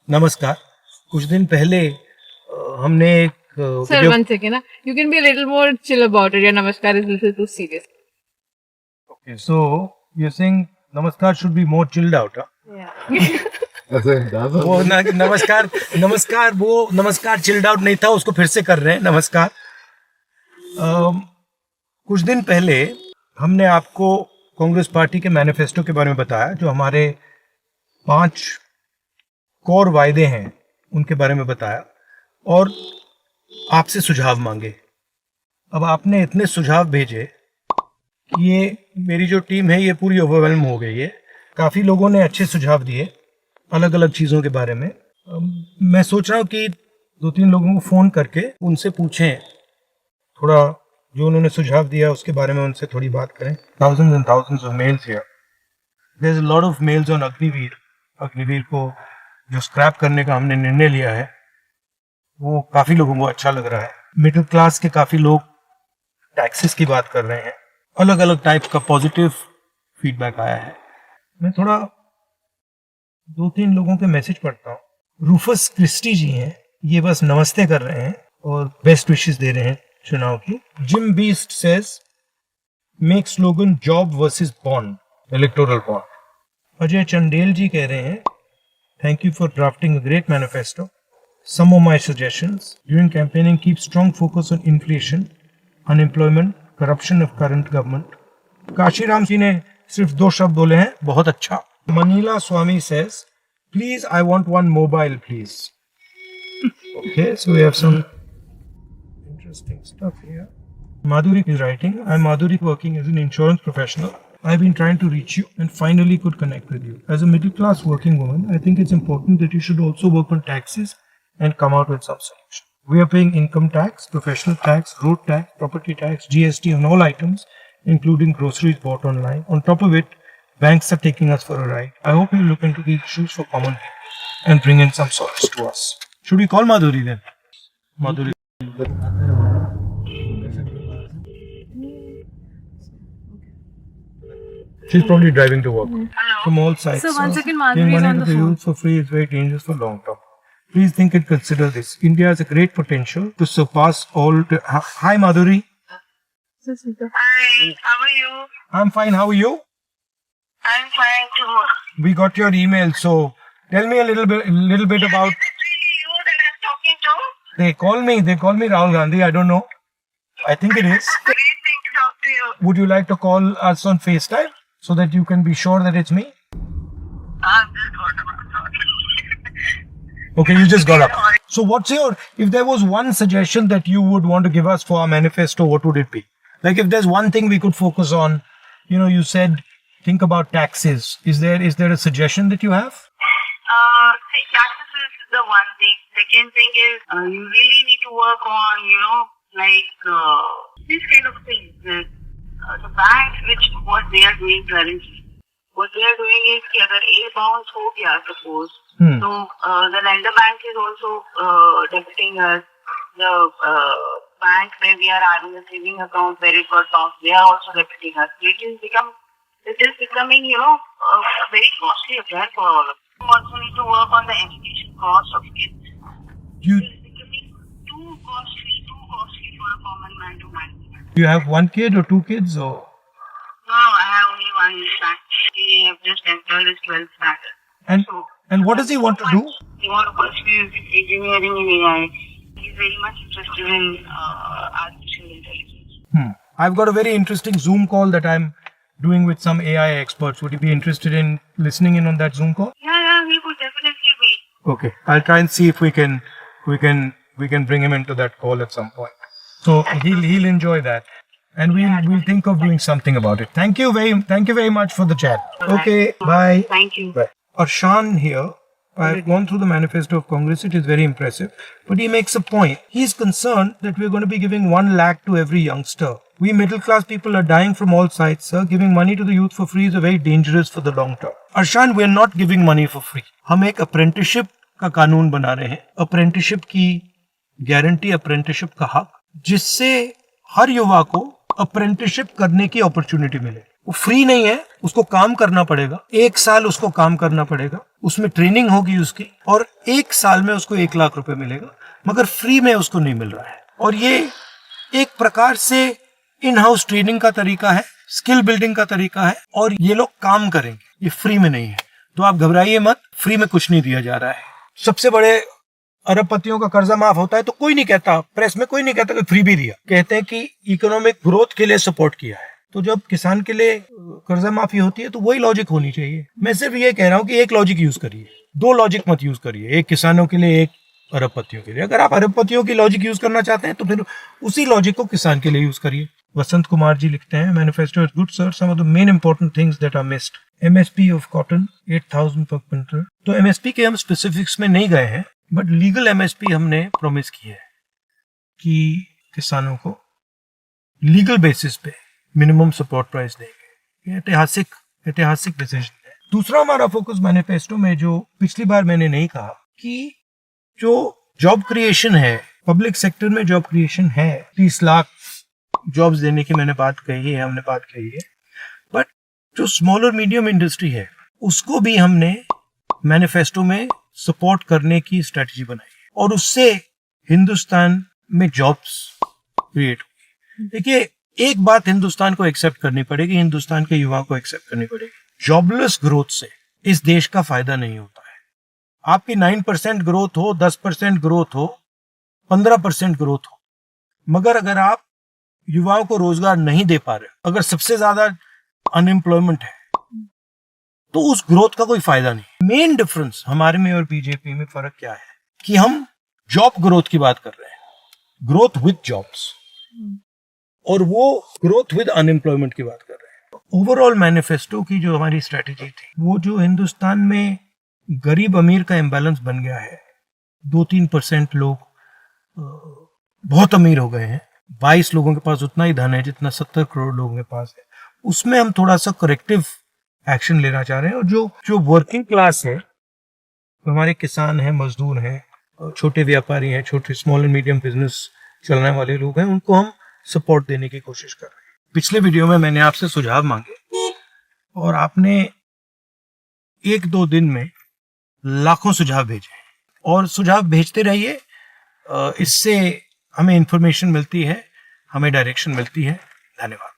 नमस्कार। कुछ दिन पहले हमने एक Sir, one second. You can be a little more chill about it. Your namaskar is a little too serious. Okay, so you're saying namaskar should be more chilled out, huh? Yeah. वो नमस्कार chilled out नहीं था, उसको फिर से कर रहे हैं। नमस्कार। कुछ दिन पहले हमने आपको कांग्रेस पार्टी के मैनिफेस्टो के बारे में बताया, जो हमारे 5 कोर वायदे हैं उनके बारे में बताया और आपसे सुझाव मांगे। अब आपने इतने सुझाव भेजे कि ये मेरी जो टीम है ये पूरी ओवरवेल्म हो गई है। काफ़ी लोगों ने अच्छे सुझाव दिए अलग अलग चीज़ों के बारे में। मैं सोच रहा हूँ कि 2-3 लोगों को फ़ोन करके उनसे पूछें, थोड़ा जो उन्होंने सुझाव दिया उसके बारे में उनसे थोड़ी बात करें। Thousands and thousands of mails here. There's a lot of mails on Agniveer. Agniveer को जो स्क्रैप करने का हमने निर्णय लिया है वो काफ़ी लोगों को अच्छा लग रहा है। मिडिल क्लास के काफ़ी लोग टैक्सेस की बात कर रहे हैं। अलग अलग टाइप का पॉजिटिव फीडबैक आया है। मैं थोड़ा 2-3 लोगों के मैसेज पढ़ता हूँ। रूफस क्रिस्टी जी हैं, ये बस नमस्ते कर रहे हैं और बेस्ट विशेस दे रहे हैं चुनाव की। Jim Beast says make slogan job versus bond, electoral bond. Ajay Chandel ji कह रहे हैं thank you for drafting a great manifesto. Some of my suggestions during campaigning: keep strong focus on inflation, unemployment, corruption of current government. Kashiram ji ने सिर्फ 2 शब्द बोले हैं, बहुत अच्छा। Manila Swami says, please I want one mobile please. Okay, so we have some interesting stuff here. Madhuri is writing, I'm Madhuri working as an insurance professional. I've been trying to reach you and finally could connect with you. As a middle class working woman, I think it's important that you should also work on taxes and come out with some solution. We are paying income tax, professional tax, road tax, property tax, GST on all items, including groceries bought online. On top of it, banks are taking us for a ride. I hope you look into these issues for common people and bring in some solace to us. Should we call Madhuri then? Madhuri. She's probably driving to work. From all sides. So once again, Giving Madhuri is money on to the the phone. youth for free is very dangerous for long term. Please think and consider this. India has a great potential to surpass all. Hi, Madhuri. Hi, how are you? I'm fine. How are you? I'm fine too. We got your email. So tell me a little bit about. Is it really you that I'm talking to? They call me Rahul Gandhi. I don't know. I think it is. Great thing to talk to you. Would you like to call us on FaceTime so that you can be sure that it's me? I've just got about Okay, you just got up. So what's if there was one suggestion that you would want to give us for our manifesto, what would it be? Like if there's one thing we could focus on, you said think about taxes. Is there a suggestion that you have? Taxes is the one thing. Second thing is you really need to work on, these kind of things. The banks, what they are doing currently. What they are doing is कि अगर A bounce हो गया suppose, so the lender bank is also debiting us. The bank where we are having a saving account where it got bounced, they are also debiting us. It is becoming a very costly affair for all of us. We also need to work on the education cost of kids. You It is becoming too costly for a common man to manage. you have 1 kid or 2 kids or? No, I have only one son. He have just entered his 12th standard. And what does he want to do? He wants to pursue engineering in AI. He's very much interested in artificial intelligence. I've got a very interesting Zoom call that I'm doing with some AI experts. Would you be interested in listening in on that Zoom call? Yeah, he would definitely be. Okay, I'll try and see if we can bring him into that call at some point. So he'll enjoy that, and we'll think of doing something about it. Thank you very much for the chat. Okay, bye. Thank you. Bye. Arshan here. I've gone through the manifesto of Congress. It is very impressive, but he makes a point. He's concerned that we're going to be giving 1 lakh to every youngster. We middle class people are dying from all sides, sir. Giving money to the youth for free is very dangerous for the long term. Arshan, we're not giving money for free. हम एक apprenticeship का कानून बना रहे हैं. Apprenticeship की guarantee, apprenticeship का हक, जिससे हर युवा को अप्रेंटिसशिप करने की अपॉर्चुनिटी मिले। वो फ्री नहीं है, उसको काम करना पड़ेगा, 1 साल उसको काम करना पड़ेगा। उसमें ट्रेनिंग होगी उसकी, और 1 साल में उसको 1 लाख रुपए मिलेगा, मगर फ्री में उसको नहीं मिल रहा है। और ये एक प्रकार से इन हाउस ट्रेनिंग का तरीका है, स्किल बिल्डिंग का तरीका है, और ये लोग काम करेंगे, ये फ्री में नहीं है। तो आप घबराइए मत, फ्री में कुछ नहीं दिया जा रहा है। सबसे बड़े अरबपतियों का कर्जा माफ होता है तो कोई नहीं कहता, प्रेस में कोई नहीं कहता कि फ्री भी दिया, कहते हैं कि इकोनॉमिक ग्रोथ के लिए सपोर्ट किया है। तो जब किसान के लिए कर्जा माफी होती है तो वही लॉजिक होनी चाहिए। मैं सिर्फ ये कह रहा हूँ कि एक लॉजिक यूज करिए, 2 लॉजिक मत यूज करिए, एक किसानों के लिए, एक अरबपतियों के लिए। अगर आप अरबपतियों की लॉजिक यूज करना चाहते हैं तो फिर उसी लॉजिक को किसान के लिए यूज करिए। वसंत कुमार जी लिखते हैं, manifesto is good sir, some of the main important things that are missed, MSP of cotton 8000 per quintal. तो एमएसपी के हम स्पेसिफिक्स में नहीं गए हैं, बट लीगल एमएसपी हमने प्रॉमिस की है कि किसानों को लीगल बेसिस पे मिनिमम सपोर्ट प्राइस देंगे। ये ऐतिहासिक डिसीजन है। दूसरा हमारा फोकस मैनिफेस्टो में, जो पिछली बार मैंने नहीं कहा, कि जो जॉब क्रिएशन है, पब्लिक सेक्टर में जॉब क्रिएशन है, 30 लाख जॉब्स देने की हमने बात कही है, बट जो स्मॉल और मीडियम इंडस्ट्री है उसको भी हमने मैनिफेस्टो में सपोर्ट करने की स्ट्रेटजी बनाई है, और उससे हिंदुस्तान में जॉब्स क्रिएट होगी। देखिए, एक बात हिंदुस्तान को एक्सेप्ट करनी पड़ेगी, हिंदुस्तान के युवाओं को एक्सेप्ट करनी पड़ेगी, जॉबलेस ग्रोथ से इस देश का फायदा नहीं होता है। आपकी 9% ग्रोथ हो, 10% ग्रोथ हो, 15% ग्रोथ हो, मगर अगर आप युवाओं को रोजगार नहीं दे पा रहे, अगर सबसे ज्यादा अनएम्प्लॉयमेंट है, तो उस ग्रोथ का कोई फायदा नहीं। मेन डिफरेंस हमारे में और बीजेपी में फर्क क्या है कि हम जॉब ग्रोथ की बात कर रहे हैं, ग्रोथ विद जॉब्स, और वो ग्रोथ विद अनएम्प्लॉयमेंट की बात कर रहे हैं। ओवरऑल मैनिफेस्टो की जो हमारी स्ट्रेटेजी थी, वो जो हिंदुस्तान में गरीब अमीर का इम्बैलेंस बन गया है, 2-3% लोग बहुत अमीर हो गए हैं, 22 लोगों के पास उतना ही धन है जितना 70 करोड़ लोगों के पास है, उसमें हम थोड़ा सा करेक्टिव एक्शन लेना चाह रहे हैं। और जो वर्किंग क्लास है, हमारे किसान हैं, मजदूर हैं, छोटे व्यापारी हैं, छोटे स्मॉल एंड मीडियम बिजनेस चलाने वाले लोग हैं, उनको हम सपोर्ट देने की कोशिश कर रहे हैं। पिछले वीडियो में मैंने आपसे सुझाव मांगे और आपने 1-2 दिन में लाखों सुझाव भेजे, और सुझाव भेजते रहिए, इससे हमें इंफॉर्मेशन मिलती है, हमें डायरेक्शन मिलती है। धन्यवाद।